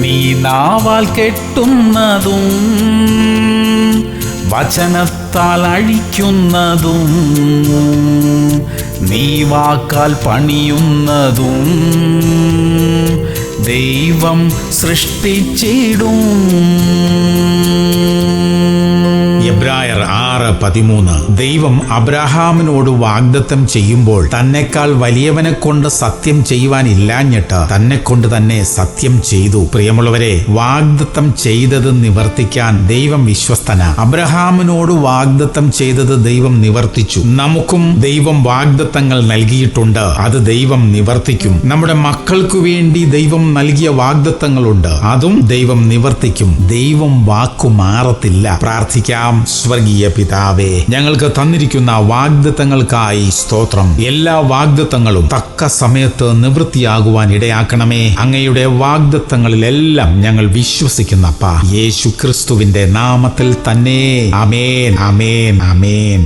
നീ നാവാൽ കെട്ടുന്നതും വചനത്താൽ അഴിക്കുന്നതും നീ വാക്കാൽ പണിയുന്നതും ദൈവം സൃഷ്ടിച്ചിടും. എബ്രായർ 6:13. ദൈവം അബ്രഹാമിനോട് വാഗ്ദത്തം ചെയ്യുമ്പോൾ തന്നെക്കാൾ വലിയവനെ കൊണ്ട് സത്യം ചെയ്യുവാനില്ലാഞ്ഞിട്ട് തന്നെ കൊണ്ട് തന്നെ സത്യം ചെയ്തു. പ്രിയമുള്ളവരെ, വാഗ്ദത്തം ചെയ്തത് നിവർത്തിക്കാൻ ദൈവം വിശ്വസ്തന. അബ്രഹാമിനോട് വാഗ്ദത്തം ചെയ്തത് ദൈവം നിവർത്തിച്ചു. നമുക്കും ദൈവം വാഗ്ദത്തങ്ങൾ നൽകിയിട്ടുണ്ട്. അത് ദൈവം നിവർത്തിക്കും. നമ്മുടെ മക്കൾക്കു വേണ്ടി ദൈവം നൽകിയ വാഗ്ദത്തങ്ങളുണ്ട്. അതും ദൈവം നിവർത്തിക്കും. ദൈവം വാക്കു മാറത്തില്ല. പ്രാർത്ഥിക്കാം. സ്വർഗീയ പിതാവേ, ഞങ്ങൾക്ക് തന്നിരിക്കുന്ന വാഗ്ദത്തങ്ങൾക്കായി സ്തോത്രം. എല്ലാ വാഗ്ദത്തങ്ങളും തക്ക സമയത്ത് നിവൃത്തിയാകുവാൻ ഇടയാക്കണമേ. അങ്ങയുടെ വാഗ്ദത്തങ്ങളിലെല്ലാം ഞങ്ങൾ വിശ്വസിക്കുന്നപ്പ, യേശു ക്രിസ്തുവിന്റെ നാമത്തിൽ തന്നെ. ആമേൻ, ആമേൻ, ആമേൻ.